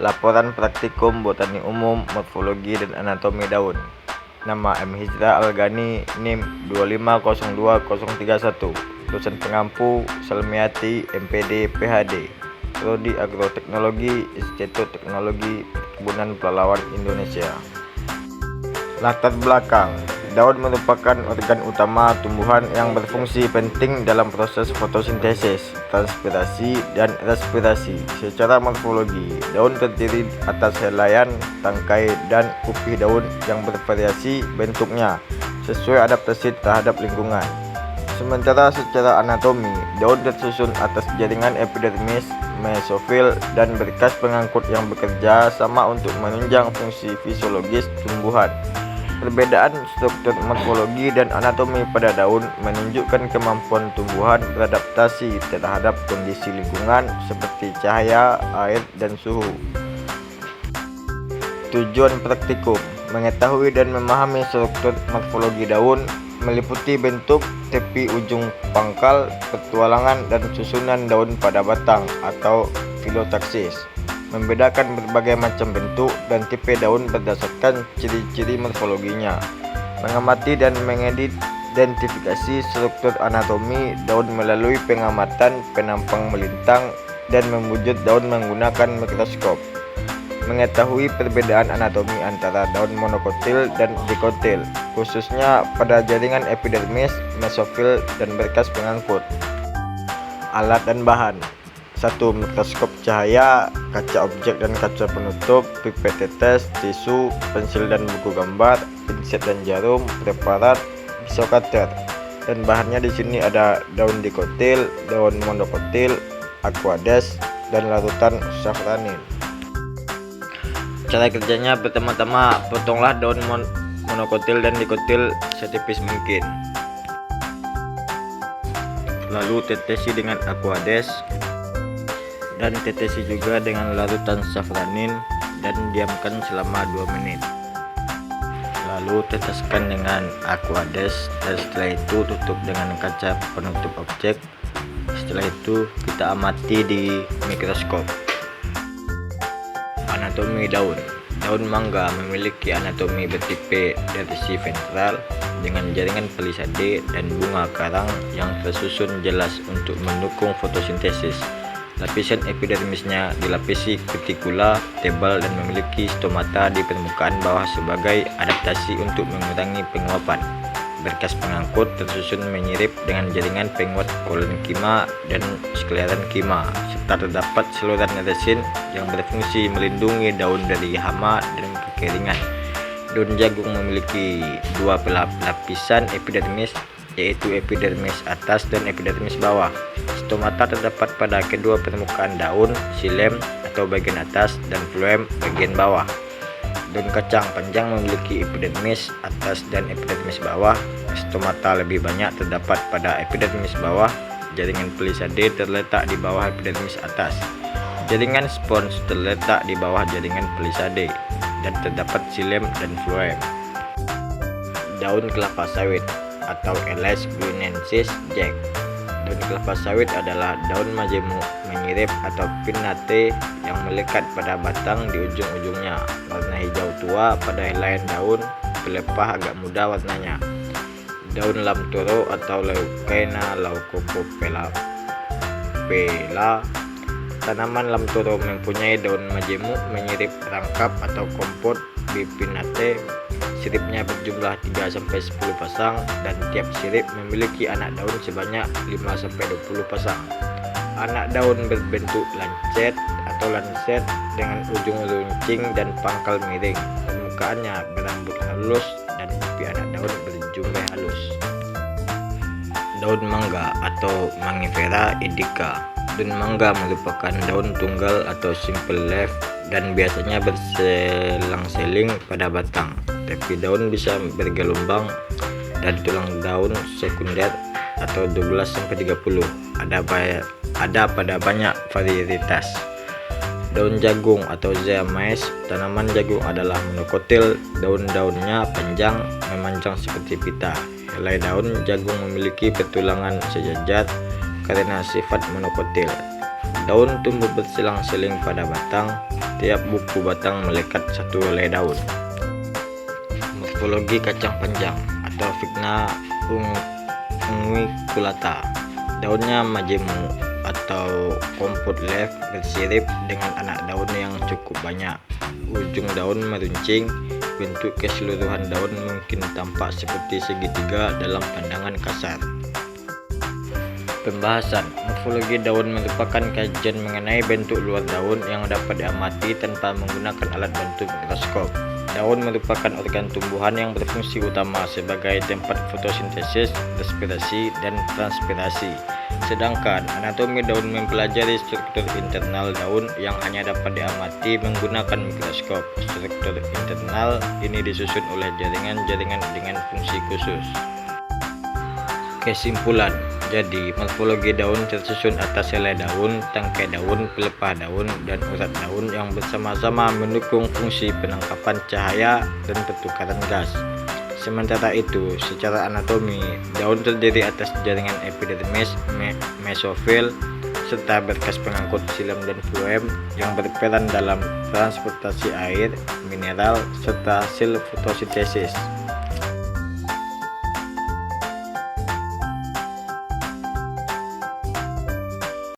Laporan Praktikum Botani Umum, Morfologi dan Anatomi Daun. Nama M. Hijrah Al-Ghani, NIM 2502031. Dosen pengampu Salmiati, MPD, PhD. Prodi Agroteknologi, Institut Teknologi Perkebunan Pelalawan Indonesia. Latar belakang. Daun merupakan organ utama tumbuhan yang berfungsi penting dalam proses fotosintesis, transpirasi, dan respirasi. Secara morfologi, daun terdiri atas helaian, tangkai, dan kupih daun yang bervariasi bentuknya sesuai adaptasi terhadap lingkungan. Sementara secara anatomi, daun tersusun atas jaringan epidermis, mesofil, dan berkas pengangkut yang bekerja sama untuk menunjang fungsi fisiologis tumbuhan. Perbedaan struktur morfologi dan anatomi pada daun menunjukkan kemampuan tumbuhan beradaptasi terhadap kondisi lingkungan seperti cahaya, air, dan suhu. Tujuan praktikum: mengetahui dan memahami struktur morfologi daun, meliputi bentuk, tepi ujung pangkal, petualangan, dan susunan daun pada batang atau filotaksis. Membedakan berbagai macam bentuk dan tipe daun berdasarkan ciri-ciri morfologinya. Mengamati dan mengidentifikasi struktur anatomi daun melalui pengamatan penampang melintang dan memujut daun menggunakan mikroskop. Mengetahui perbedaan anatomi antara daun monokotil dan dikotil, khususnya pada jaringan epidermis, mesofil, dan berkas pengangkut. Alat dan bahan: 1. Mikroskop cahaya, kaca objek dan kaca penutup, pipet tetes, tisu, pensil dan buku gambar, pinset dan jarum, preparat, pisau cutter. Dan bahannya di sini ada daun dikotil, daun monokotil, aquades, dan larutan safranin. Cara kerjanya: pertama-tama potonglah daun monokotil dan dikotil setipis mungkin. Lalu tetesi dengan aquades dan tetesi juga dengan larutan safranin dan diamkan selama 2 menit. Lalu teteskan dengan aquades dan setelah itu tutup dengan kaca penutup objek. Setelah itu kita amati di mikroskop. Anatomi daun. Daun mangga memiliki anatomi bertipe derisi ventral dengan jaringan palisade dan bunga karang yang tersusun jelas untuk mendukung fotosintesis. Lapisan epidermisnya dilapisi kutikula tebal dan memiliki stomata di permukaan bawah sebagai adaptasi untuk mengurangi penguapan. Berkas pengangkut tersusun menyirip dengan jaringan penguat kolenkima dan sklerenkima, serta terdapat saluran resin yang berfungsi melindungi daun dari hama dan kekeringan. Daun jagung memiliki 2 lapisan epidermis, yaitu epidermis atas dan epidermis bawah. Stomata terdapat pada kedua permukaan daun, xilem atau bagian atas dan phloem bagian bawah. Daun kacang panjang memiliki epidermis atas dan epidermis bawah. Stomata lebih banyak terdapat pada epidermis bawah. Jaringan palisade terletak di bawah epidermis atas. Jaringan spons terletak di bawah jaringan palisade dan terdapat xilem dan phloem. Daun kelapa sawit atau Aedes guineensis Jack. Daun kelapa sawit adalah daun majemuk menyirip atau pinnate yang melekat pada batang di ujung-ujungnya. Warna hijau tua pada helaian daun, pelepah agak muda warnanya. Daun lamtoro atau Leucaena leucopela. Tanaman lamtoro mempunyai daun majemuk menyirip rangkap atau kompot bipinnate. Siripnya berjumlah 3-10 pasang dan tiap sirip memiliki anak daun sebanyak 5-20 pasang. Anak daun berbentuk lancet atau lancet dengan ujung runcing dan pangkal miring. Permukaannya berambut halus dan pipi anak daun berjumlah halus. Daun mangga atau Mangifera indica. Daun mangga merupakan daun tunggal atau simple leaf dan biasanya berselang-seling pada batang. Tepi daun bisa bergelombang dan tulang daun sekunder atau 12-30. Ada pada banyak varietas. Daun jagung atau Zea mays. Tanaman jagung adalah monokotil. Daun-daunnya panjang, memanjang seperti pita. Helai daun jagung memiliki petulangan sejajar karena sifat monokotil. Daun tumbuh berselang-seling pada batang. setiap buku batang melekat satu helai daun. Morfologi kacang panjang atau Vigna unguiculata. Daunnya majemuk atau compote leaf, bersirip dengan anak daun yang cukup banyak. Ujung daun meruncing. Bentuk keseluruhan daun mungkin tampak seperti segitiga dalam pandangan kasar. Pembahasan morfologi daun merupakan kajian mengenai bentuk luar daun yang dapat diamati tanpa menggunakan alat bantu mikroskop. Daun merupakan organ tumbuhan yang berfungsi utama sebagai tempat fotosintesis, respirasi, dan transpirasi. Sedangkan anatomi daun mempelajari struktur internal daun yang hanya dapat diamati menggunakan mikroskop. Struktur internal ini disusun oleh jaringan-jaringan dengan fungsi khusus. Kesimpulan, jadi morfologi daun tersusun atas helai daun, tangkai daun, pelepah daun, dan urat daun yang bersama-sama mendukung fungsi penangkapan cahaya dan pertukaran gas. Sementara itu, secara anatomi, daun terdiri atas jaringan epidermis, mesofil, serta berkas pengangkut xilem dan floem yang berperan dalam transportasi air, mineral, serta sel fotosintesis.